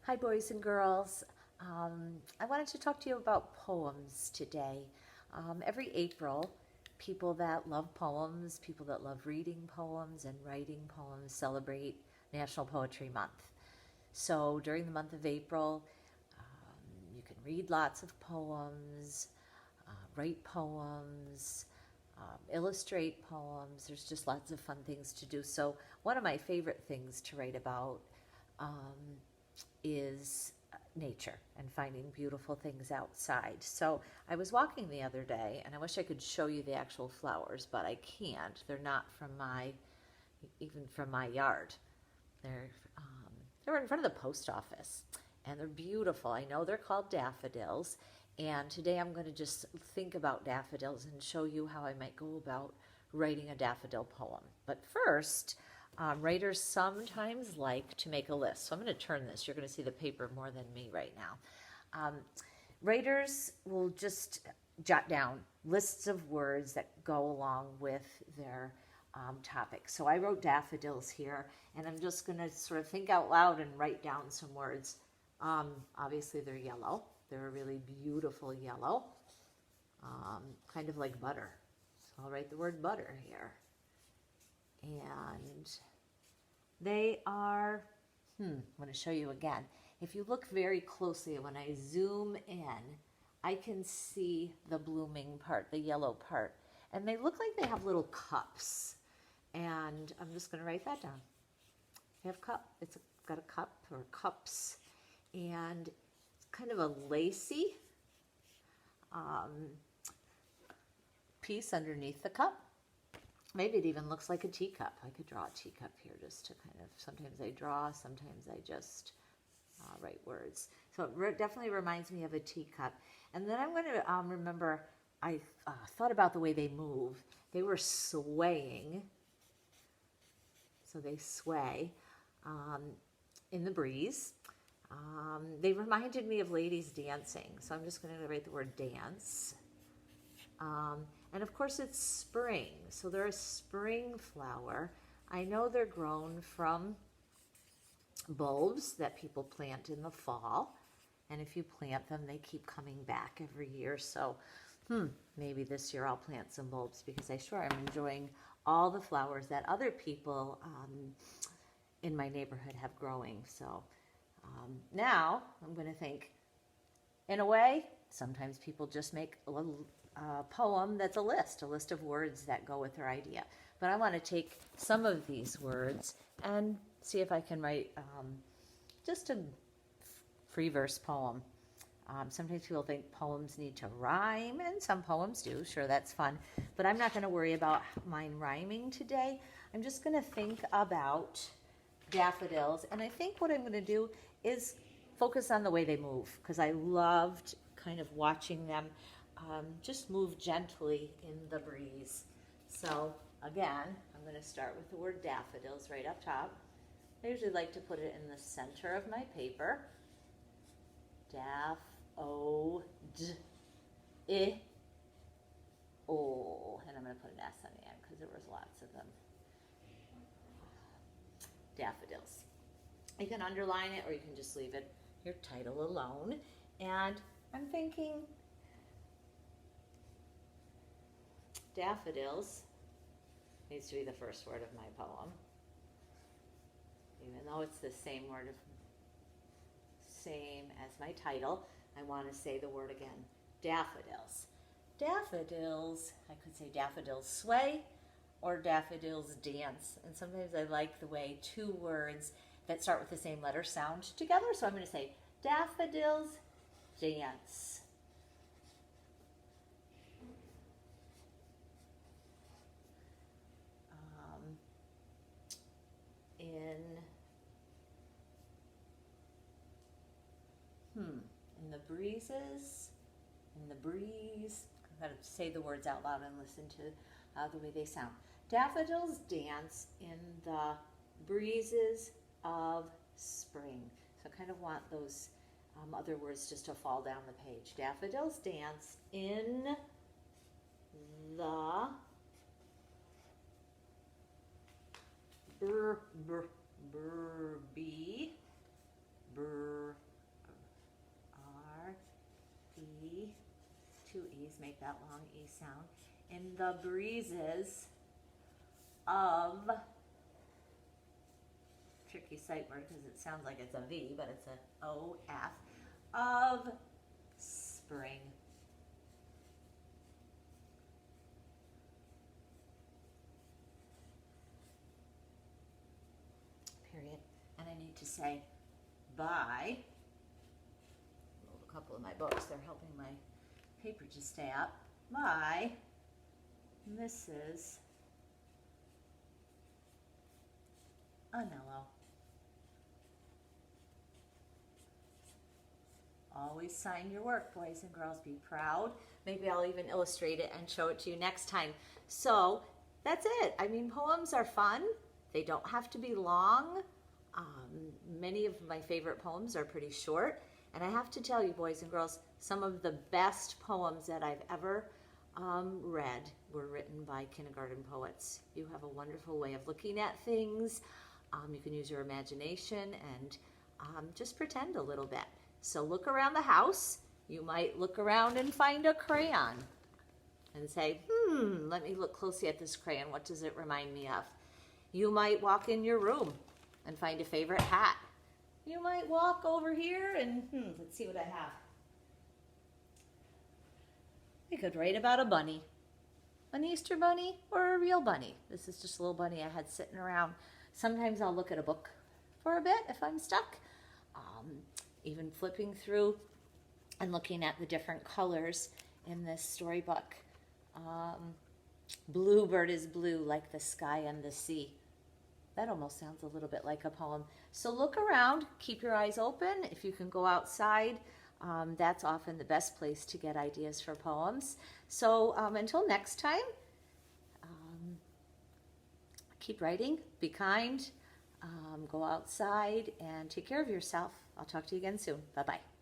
Hi, boys and girls. I wanted to talk to you about poems today. Every April, people that love poems, people that love reading poems and writing poems celebrate National Poetry Month. So during the month of April, you can read lots of poems, write poems, illustrate poems. There's just lots of fun things to do. So one of my favorite things to write about is nature and finding beautiful things outside. So I was walking the other day, and I wish I could show you the actual flowers, but I can't. They're not from even from my yard. They're they're in front of the post office, and they're beautiful. I know they're called daffodils, and today I'm going to just think about daffodils and show you how I might go about writing a daffodil poem. But first, writers sometimes like to make a list. So I'm going to turn this. You're going to see the paper more than me right now. Writers will just jot down lists of words that go along with their topic. So I wrote daffodils here, and I'm just going to sort of think out loud and write down some words. Obviously, they're yellow. They're a really beautiful yellow, kind of like butter. So I'll write the word butter here. And they are, I'm going to show you again. If you look very closely, when I zoom in, I can see the blooming part, the yellow part. And they look like they have little cups. And I'm just going to write that down. They have cup. It's got a cup or cups. And it's kind of a lacy piece underneath the cup. Maybe it even looks like a teacup. I could draw a teacup here just to kind of, sometimes I draw, sometimes I just write words. So it definitely reminds me of a teacup. And then I'm going to remember, I thought about the way they move. They were swaying, so they sway in the breeze. They reminded me of ladies dancing, so I'm just going to write the word dance. And of course it's spring, so they're a spring flower. I know they're grown from bulbs that people plant in the fall, and if you plant them, they keep coming back every year. So maybe this year I'll plant some bulbs, because I sure am enjoying all the flowers that other people in my neighborhood have growing. So now I'm going to think, in a way, sometimes people just make a little poem that's a list of words that go with their idea. But I want to take some of these words and see if I can write just a free verse poem. Sometimes people think poems need to rhyme, and some poems do. Sure, that's fun. But I'm not going to worry about mine rhyming today. I'm just going to think about daffodils. And I think what I'm going to do is focus on the way they move, because I loved kind of watching them just move gently in the breeze. So again, I'm going to start with the word daffodils right up top. I usually like to put it in the center of my paper. Daff-o-d-i-o. And I'm going to put an S on the end because there was lots of them. Daffodils. You can underline it, or you can just leave it your title alone. And I'm thinking daffodils needs to be the first word of my poem, even though it's the same word, same as my title. I want to say the word again. Daffodils. Daffodils, I could say daffodils sway or daffodils dance. And sometimes I like the way two words that start with the same letter sound together. So I'm going to say daffodils dance. In the breezes, in the breeze. I've got to say the words out loud and listen to the way they sound. Daffodils dance in the breezes of spring. So I kind of want those other words just to fall down the page. Daffodils dance in the breeze make that long E sound. In the breezes of, tricky sight word because it sounds like it's a V, but it's a O-F, of spring. Period. And I need to say bye. A couple of my books, they're helping my paper to stay up. Bye, Mrs. Anello. Always sign your work, boys and girls. Be proud. Maybe I'll even illustrate it and show it to you next time. So that's it. I mean, poems are fun. They don't have to be long. Many of my favorite poems are pretty short. And I have to tell you, boys and girls, some of the best poems that I've ever read were written by kindergarten poets. You have a wonderful way of looking at things. You can use your imagination and just pretend a little bit. So look around the house. You might look around and find a crayon and say, let me look closely at this crayon. What does it remind me of? You might walk in your room and find a favorite hat. You might walk over here and, let's see what I have. I could write about a bunny, an Easter bunny or a real bunny. This is just a little bunny I had sitting around. Sometimes I'll look at a book for a bit if I'm stuck. Even flipping through and looking at the different colors in this storybook. Bluebird is blue like the sky and the sea. That almost sounds a little bit like a poem. So look around, keep your eyes open. If you can go outside, that's often the best place to get ideas for poems. So until next time, keep writing, be kind, go outside, and take care of yourself. I'll talk to you again soon. Bye-bye.